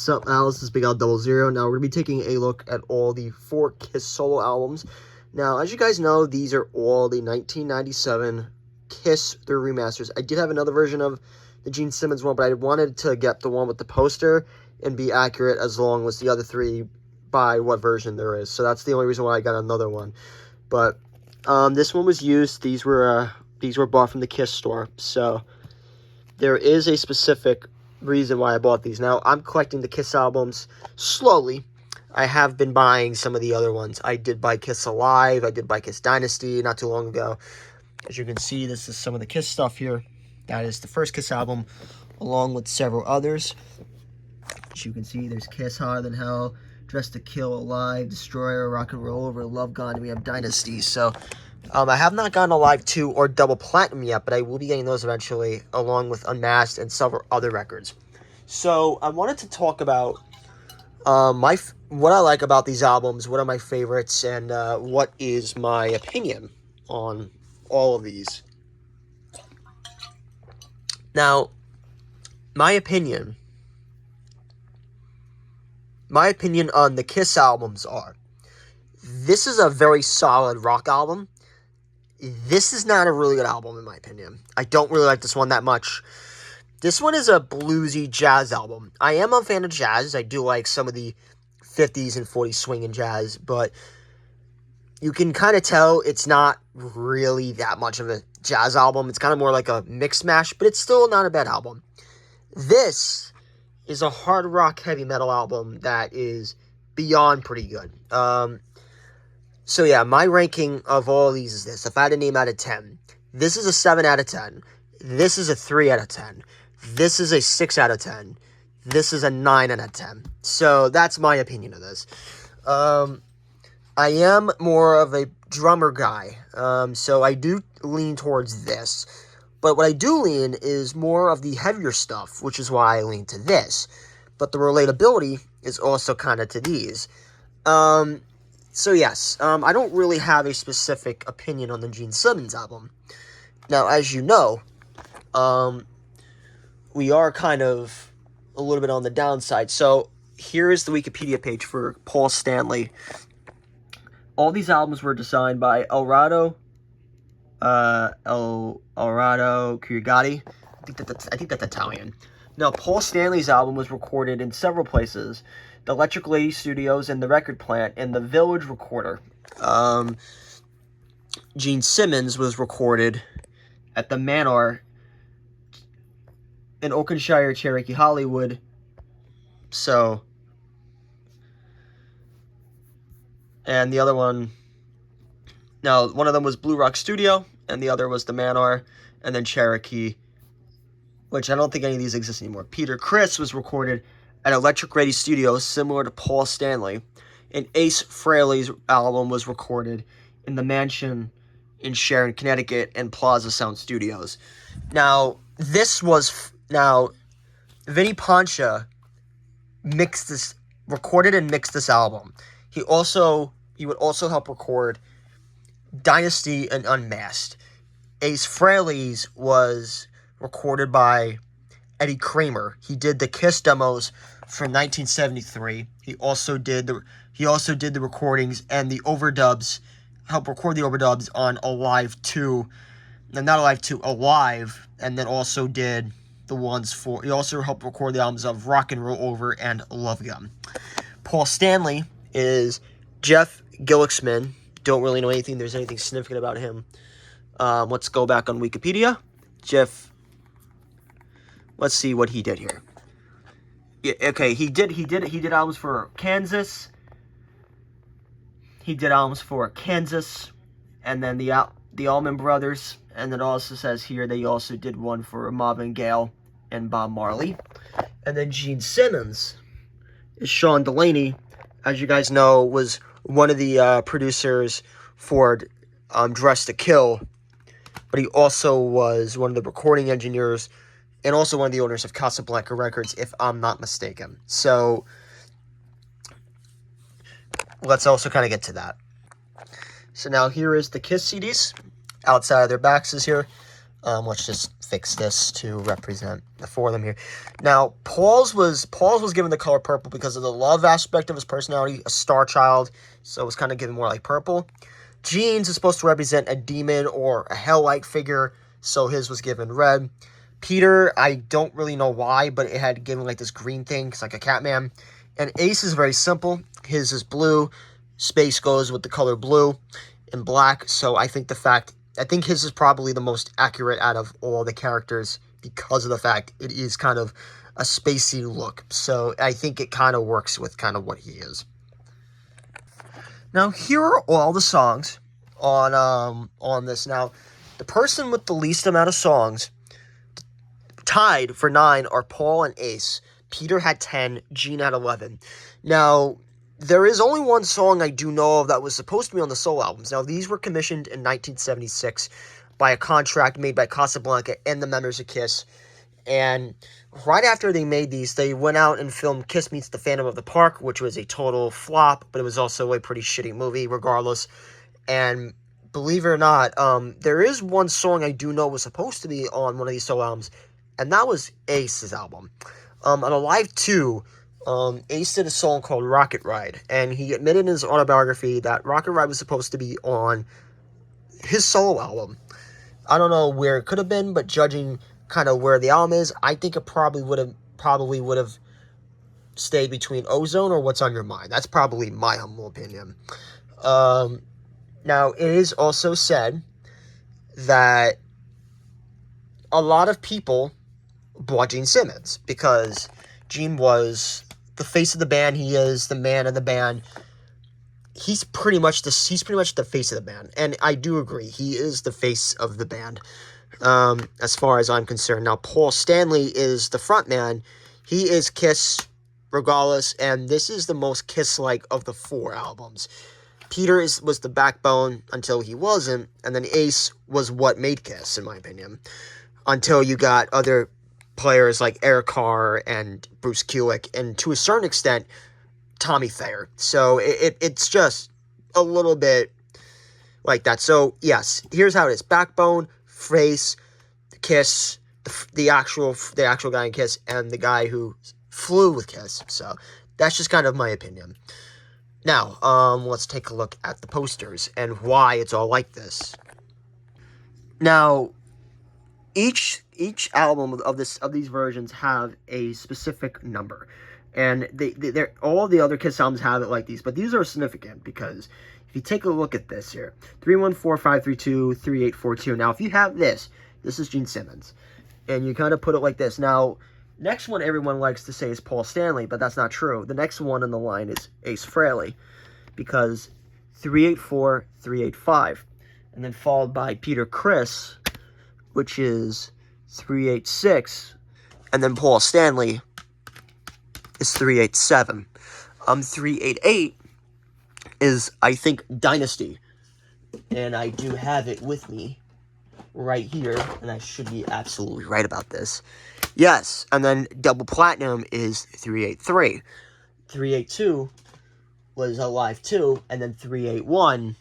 What's up, Alice? This is Big Al 00. Now, we're going to be taking a look at all the 4 Kiss solo albums. Now, as you guys know, these are all the 1997 Kiss 3 remasters. I did have another version of the Gene Simmons one, but I wanted to get the one with the poster and be accurate as long as the other 3 by what version there is. So that's the only reason why I got another one. But this one was used. These were bought from the Kiss store. So there is a specific reason why I bought these. Now, I'm collecting the Kiss albums slowly. I have been buying some of the other ones. I did buy Kiss Alive. I did buy Kiss Dynasty not too long ago. As you can see, this is some of the Kiss stuff here. That is the first Kiss album, along with several others. As you can see, there's Kiss Hotter Than Hell, Dressed to Kill, Alive, Destroyer, Rock and Roll Over, Love Gone, and we have Dynasty. So, I have not gotten Alive 2 or Double Platinum yet, but I will be getting those eventually, along with Unmasked and several other records. So, I wanted to talk about what I like about these albums, what are my favorites, and what is my opinion on all of these. Now, my opinion on the Kiss albums are, this is a very solid rock album. This is not a really good album, in my opinion. I don't really like this one that much. This one is a bluesy jazz album. I am a fan of jazz. I do like some of the 50s and 40s swing and jazz, but you can kind of tell it's not really that much of a jazz album. It's kind of more like a mix mash, but it's still not a bad album. This is a hard rock heavy metal album that is beyond pretty good. So yeah, my ranking of all of these is this. If I had to name out of 10, this is a 7 out of 10. This is a 3 out of 10. This is a 6 out of 10. This is a 9 out of 10. So that's my opinion of this. I am more of a drummer guy, so I do lean towards this. But what I do lean is more of the heavier stuff, which is why I lean to this. But the relatability is also kind of to these. So yes, I don't really have a specific opinion on the Gene Simmons album. Now, as you know, we are kind of a little bit on the downside. So here is the Wikipedia page for Paul Stanley. All these albums were designed by Alrado Curigati. I think that's Italian. Now, Paul Stanley's album was recorded in several places: the Electric Lady Studios and the Record Plant and the Village Recorder. Gene Simmons was recorded at the Manor in Oaklandshire, Cherokee, Hollywood. So, and the other one, now one of them was Blue Rock Studio, and the other was the Manor, and then Cherokee, which I don't think any of these exist anymore. Peter Criss was recorded at Electric Lady Studios, similar to Paul Stanley. And Ace Frehley's album was recorded in the mansion in Sharon, Connecticut, and Plaza Sound Studios. Now, Vinnie Poncha recorded and mixed this album. He would also help record Dynasty and Unmasked. Ace Frehley's was recorded by Eddie Kramer. He did the Kiss demos from 1973. He also did the recordings and the overdubs, helped record the overdubs on Alive 2. No, not Alive 2, Alive, and then also did the ones for, he also helped record the albums of Rock and Roll Over and Love Gun. Paul Stanley is Jeff Gillicksman. Don't really know there's anything significant about him. Let's go back on Wikipedia. Jeff, let's see what he did here. Yeah, okay, he did albums for Kansas. He did albums for Kansas, and then the Allman Brothers, and it also says here they also did one for Marvin Gaye and Bob Marley. And then Gene Simmons is Sean Delaney, as you guys know, was one of the producers for Dressed to Kill, but he also was one of the recording engineers and also one of the owners of Casablanca Records, if I'm not mistaken. So let's also kind of get to that. So now here is the Kiss CDs. Outside of their boxes here. Let's just fix this to represent the four of them here. Now, Paul's was given the color purple because of the love aspect of his personality, a star child, so it was kind of given more like purple. Jean's is supposed to represent a demon or a hell-like figure, so his was given red. Peter, I don't really know why, but it had given like this green thing, it's like a Catman. And Ace is very simple. His is blue. Space goes with the color blue and black, so I think his is probably the most accurate out of all the characters because of the fact it is kind of a spacey look. So I think it kind of works with kind of what he is. Now, here are all the songs on this. Now, the person with the least amount of songs, tied for 9, are Paul and Ace. Peter had 10, Jean had 11. Now, there is only one song I do know of that was supposed to be on the solo albums. Now, these were commissioned in 1976 by a contract made by Casablanca and the members of Kiss. And right after they made these, they went out and filmed Kiss Meets the Phantom of the Park, which was a total flop, but it was also a pretty shitty movie regardless. And believe it or not, there is one song I do know was supposed to be on one of these solo albums, and that was Ace's album. On a Live 2, Ace did a song called Rocket Ride, and he admitted in his autobiography that Rocket Ride was supposed to be on his solo album. I don't know where it could have been, but judging kind of where the album is, I think it probably would have stayed between Ozone or What's on Your Mind. That's probably my humble opinion. Now, it is also said that a lot of people bought Gene Simmons because Gene was the face of the band. He is the man of the band. He's pretty much the face of the band, and I do agree. He is the face of the band, as far as I'm concerned. Now, Paul Stanley is the front man. He is Kiss, regardless, and this is the most Kiss-like of the 4 albums. Peter was the backbone until he wasn't, and then Ace was what made Kiss, in my opinion, until you got other players like Eric Carr and Bruce Kulick, and to a certain extent, Tommy Thayer. So it's just a little bit like that. So yes, here's how it is: backbone, face, Kiss, the actual guy in Kiss, and the guy who flew with Kiss. So that's just kind of my opinion. Now, let's take a look at the posters and why it's all like this. Now, each album of these versions have a specific number, and they're all the other Kiss albums have it like these, but these are significant because if you take a look at this here, 314532 3842. Now, if you have this is Gene Simmons, and you kind of put it like this. Now, next one everyone likes to say is Paul Stanley, but that's not true. The next one in the line is Ace Frehley, because 384 385, and then followed by Peter Criss, which is 386, and then Paul Stanley is 387. 388 is, I think, Dynasty, and I do have it with me right here, and I should be absolutely right about this. Yes, and then Double Platinum is 383. 382 was Alive 2, and then 381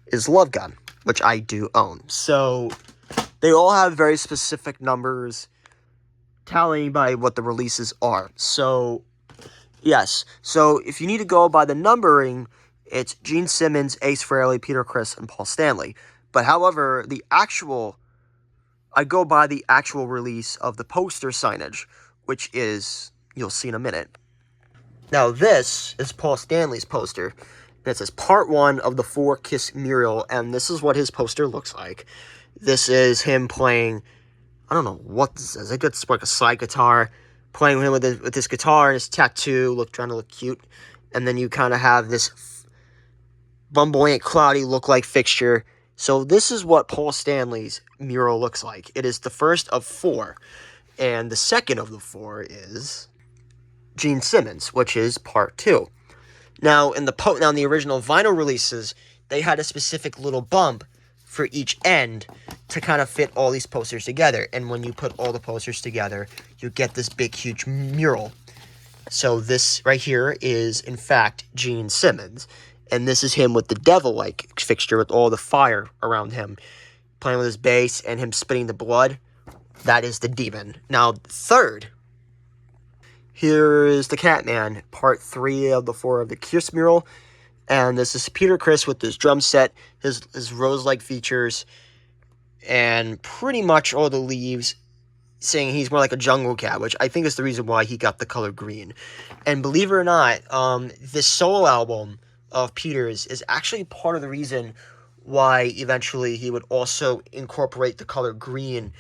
is Love Gun, which I do own. So they all have very specific numbers tallying by what the releases are. So, yes. So if you need to go by the numbering, it's Gene Simmons, Ace Frehley, Peter Criss, and Paul Stanley. But however, I go by the actual release of the poster signage, which is, you'll see in a minute. Now, this is Paul Stanley's poster. And it says Part 1 of the 4 Kiss mural, and this is what his poster looks like. This is him playing, I don't know what this is. I think it's like a slide guitar, playing with him with his guitar and his tattoo, trying to look cute. And then you kind of have this flamboyant, cloudy look-like fixture. So this is what Paul Stanley's mural looks like. It is the first of 4, and the second of the 4 is Gene Simmons, which is Part 2. Now, in the original vinyl releases, they had a specific little bump for each end to kind of fit all these posters together. And when you put all the posters together, you get this big, huge mural. So this right here is, in fact, Gene Simmons. And this is him with the devil-like fixture with all the fire around him. playing with his bass, and him spitting the blood. That is the demon. Now, third, here is the Catman, part 3 of the 4 of the Kiss mural. And this is Peter Criss with his drum set, his rose-like features, and pretty much all the leaves, saying he's more like a jungle cat, which I think is the reason why he got the color green. And believe it or not, this solo album of Peter's is actually part of the reason why eventually he would also incorporate the color green.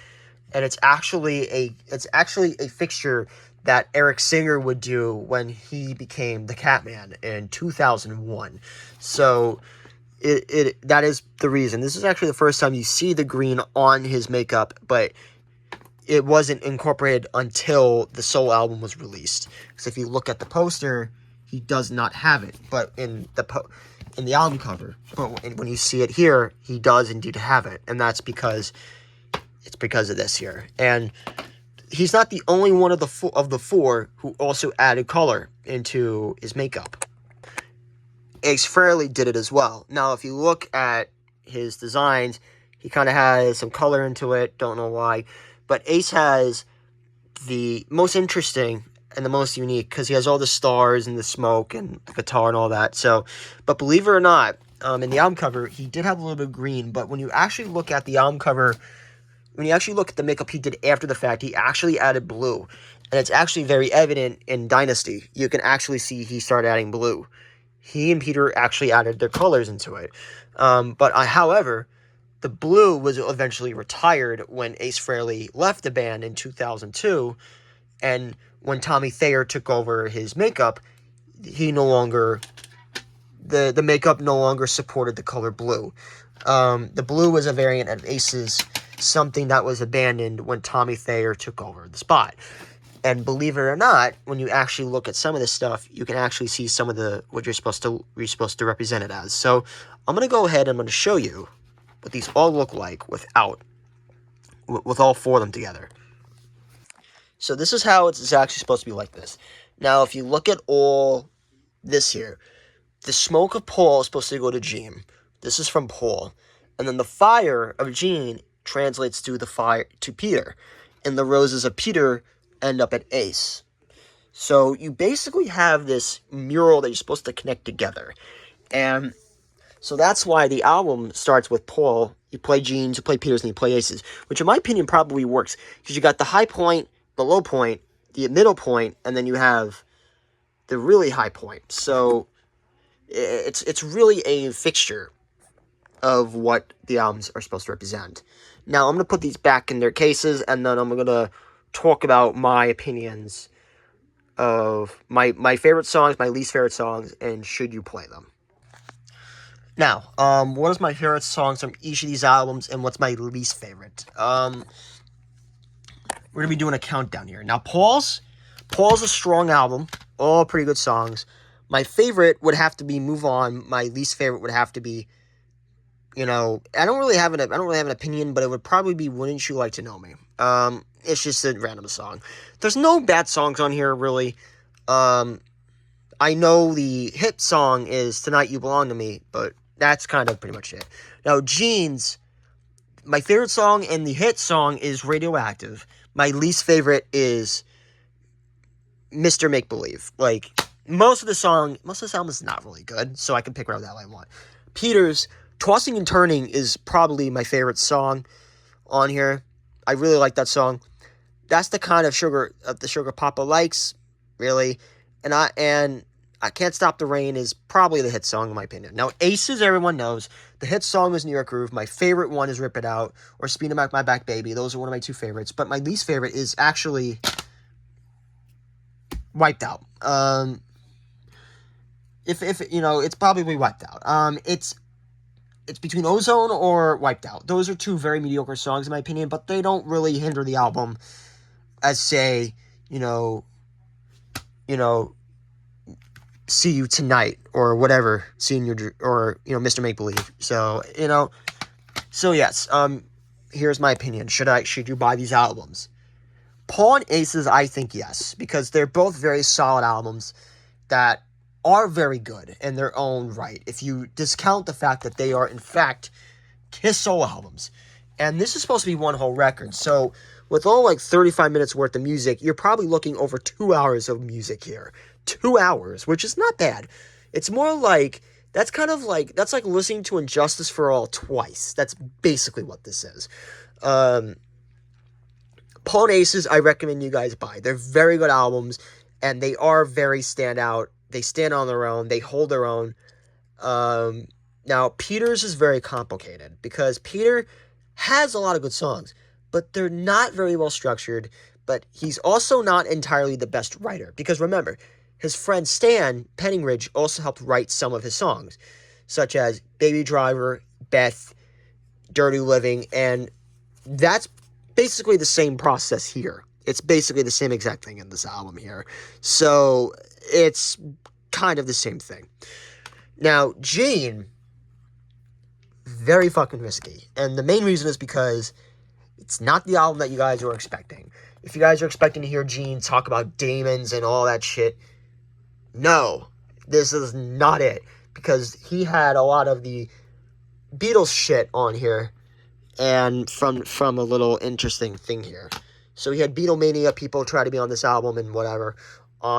And it's actually a fixture that Eric Singer would do when he became the Catman in 2001. So that is the reason. This is actually the first time you see the green on his makeup, but it wasn't incorporated until the solo album was released. Because if you look at the poster, he does not have it, but in the album cover. But when you see it here, he does indeed have it, and that's because of this here. And he's not the only one of the four who also added color into his makeup. Ace Frehley did it as well. Now, if you look at his designs, he kind of has some color into it. Don't know why. But Ace has the most interesting and the most unique, because he has all the stars and the smoke and the guitar and all that. So, but believe it or not, in the album cover, he did have a little bit of green. But when you actually look at the album cover, when you actually look at the makeup he did after the fact, he actually added blue. And it's actually very evident in Dynasty. You can actually see he started adding blue. He and Peter actually added their colors into it. However, the blue was eventually retired when Ace Frehley left the band in 2002. And when Tommy Thayer took over his makeup, the makeup no longer supported the color blue. The blue was a variant of Ace's, something that was abandoned when Tommy Thayer took over the spot. And believe it or not, when you actually look at some of this stuff, you can actually see some of what you're supposed to represent it as. So I'm going to go ahead and I'm going to show you what these all look like with all 4 of them together. So this is how it's actually supposed to be like this. Now, if you look at all this here, the smoke of Paul is supposed to go to Gene. This is from Paul. And then the fire of Gene translates to the fire to Peter. And the roses of Peter end up at Ace. So you basically have this mural that you're supposed to connect together. And so that's why the album starts with Paul. You play Gene's, you play Peter's, and you play Ace's. Which in my opinion probably works. Because you got the high point, the low point, the middle point, and then you have the really high point. So it's really a fixture of what the albums are supposed to represent. Now I'm going to put these back in their cases, and then I'm going to talk about my opinions of my favorite songs, my least favorite songs, and should you play them. Now, what is my favorite songs from each of these albums, and what's my least favorite? We're going to be doing a countdown here. Now, Paul's a strong album, all pretty good songs. My favorite would have to be Move On. My least favorite would have to be, I don't really have an opinion, but it would probably be Wouldn't You Like to Know Me. It's just a random song. There's no bad songs on here, really. I know the hit song is Tonight You Belong to Me, but that's kind of pretty much it. Now, Gene's, my favorite song and the hit song is Radioactive. My least favorite is Mr. Make Believe. Like, most of this album is not really good, so I can pick whatever the hell I want. Peter's Tossing and Turning is probably my favorite song on here. I really like that song. That's the kind of sugar Papa likes, really. And I Can't Stop the Rain is probably the hit song in my opinion. Now, Aces, everyone knows. The hit song is New York Groove. My favorite one is Rip It Out or Speed 'Em Back My Back Baby. Those are one of my 2 favorites. But my least favorite is actually Wiped Out. It's probably Wiped Out. It's between Ozone or Wiped Out. Those are 2 very mediocre songs in my opinion, but they don't really hinder the album as, say, See You Tonight or whatever, Mr. Make Believe. So yes, here's my opinion. Should you buy these albums? Paul and Aces, I think yes, because they're both very solid albums that are very good in their own right. If you discount the fact that they are, in fact, Kiss solo albums. And this is supposed to be one whole record. So with all like 35 minutes worth of music, you're probably looking over 2 hours of music here. 2 hours, which is not bad. It's more like, that's like listening to Injustice for All twice. That's basically what this is. Paul and Aces, I recommend you guys buy. They're very good albums, and they are very standout. They stand on their own. They hold their own. Now, Peter's is very complicated, because Peter has a lot of good songs, but they're not very well structured, but he's also not entirely the best writer, because remember, his friend Stan Penningridge also helped write some of his songs, such as Baby Driver, Beth, Dirty Living, and that's basically the same process here. It's basically the same exact thing in this album here. So, it's kind of the same thing. Now, Gene, very fucking risky. And the main reason is because it's not the album that you guys were expecting. If you guys are expecting to hear Gene talk about demons and all that shit, no, this is not it. Because he had a lot of the Beatles shit on here. And from a little interesting thing here. So he had Beatlemania people try to be on this album and whatever.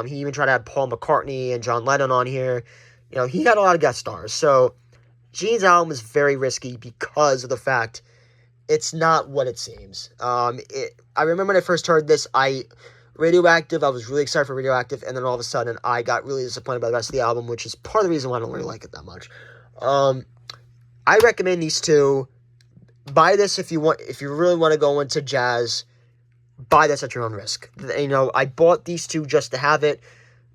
He even tried to have Paul McCartney and John Lennon on here. You know, he had a lot of guest stars. So Gene's album is very risky because of the fact it's not what it seems. I remember when I first heard this, Radioactive, I was really excited for Radioactive, and then all of a sudden I got really disappointed by the rest of the album, which is part of the reason why I don't really like it that much. I recommend these two. Buy this if you really want to go into jazz. Buy this at your own risk. You know, I bought these two just to have it,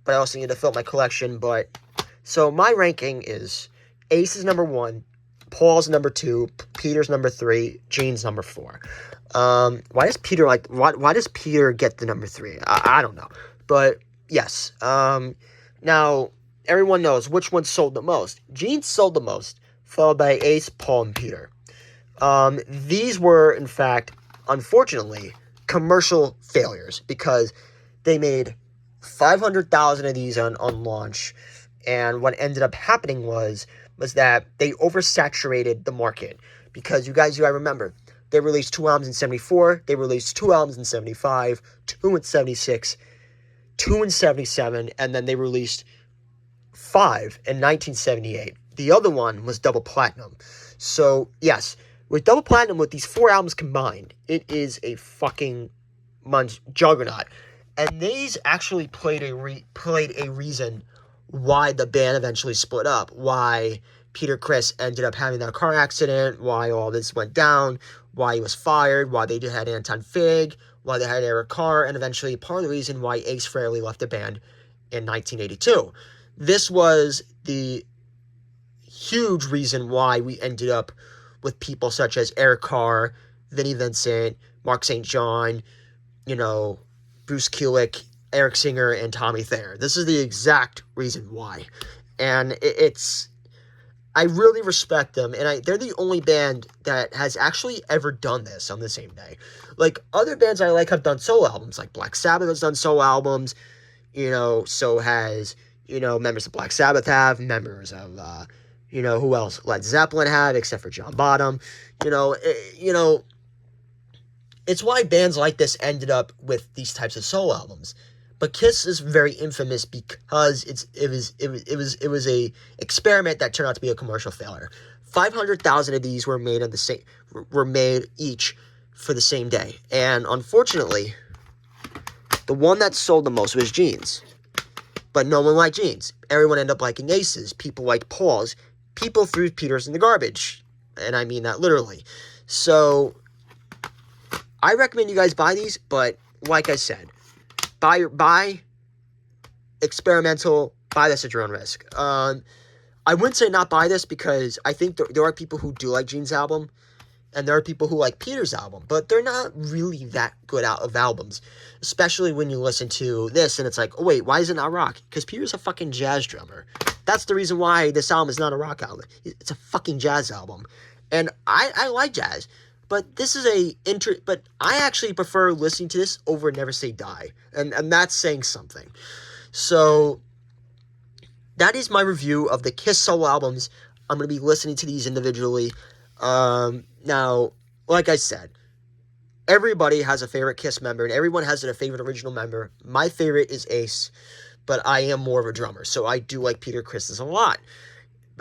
but I also need to fill up my collection. But so my ranking is Ace is number 1, Paul's number 2, Peter's number 3, Gene's number 4. Why does Peter why does Peter get the number 3? I don't know, but yes. Now everyone knows which one sold the most. Gene sold the most, followed by Ace, Paul, and Peter. These were, in fact, unfortunately, commercial failures, because they made 500,000 of these on launch, and what ended up happening was that they oversaturated the market, because you guys remember, they released 2 albums in 74, they released 2 albums in 75, 2 in 76, 2 in 77, and then they released 5 in 1978. The other one was double platinum. So, yes, with double platinum, with these 4 albums combined, it is a fucking juggernaut. And these actually played a reason why the band eventually split up, why Peter Criss ended up having that car accident, why all this went down, why he was fired, why they had Anton Fig, why they had Eric Carr, and eventually part of the reason why Ace Frehley left the band in 1982. This was the huge reason why we ended up with people such as Eric Carr, Vinnie Vincent, Mark St. John, Bruce Kulick, Eric Singer, and Tommy Thayer. This is the exact reason why. And I really respect them, and they're the only band that has actually ever done this on the same day. Like, other bands I like have done solo albums, like Black Sabbath has done solo albums, so has, members of Black Sabbath have, members of, who else? Led Zeppelin had, except for John Bonham. It's why bands like this ended up with these types of solo albums. But Kiss is very infamous because it was a experiment that turned out to be a commercial failure. 500,000 of these were made each for the same day, and unfortunately, the one that sold the most was Gene's. But no one liked Gene's. Everyone ended up liking Ace's. People liked Paul's. People threw Peter's in the garbage, and I mean that literally. So I recommend you guys buy these, but like I said, buy experimental, buy this at your own risk. I wouldn't say not buy this, because I think there are people who do like Gene's album, and there are people who like Peter's album, but they're not really that good out of albums, especially when you listen to this, and it's like, oh wait, why is it not rock? Because Peter's a fucking jazz drummer. That's the reason why this album is not a rock album. It's a fucking jazz album, and I like jazz. But this is but I actually prefer listening to this over Never Say Die. And that's saying something. So that is my review of the Kiss solo albums. I'm going to be listening to these individually. Now, like I said, everybody has a favorite Kiss member, and everyone has a favorite original member. My favorite is Ace, but I am more of a drummer, so I do like Peter Chris a lot.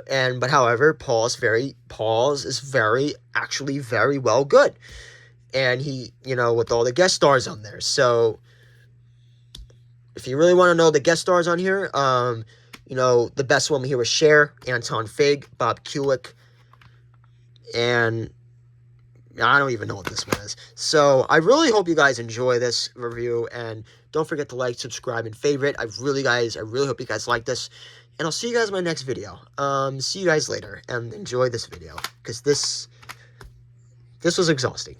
But however, Paul's actually very well good. And he, with all the guest stars on there. So if you really want to know the guest stars on here, the best one here was Cher, Anton Fig, Bob Kulick, and I don't even know what this one is. So I really hope you guys enjoy this review, and don't forget to like, subscribe, and favorite. I really hope you guys like this, and I'll see you guys in my next video. See you guys later, and enjoy this video, because this was exhausting.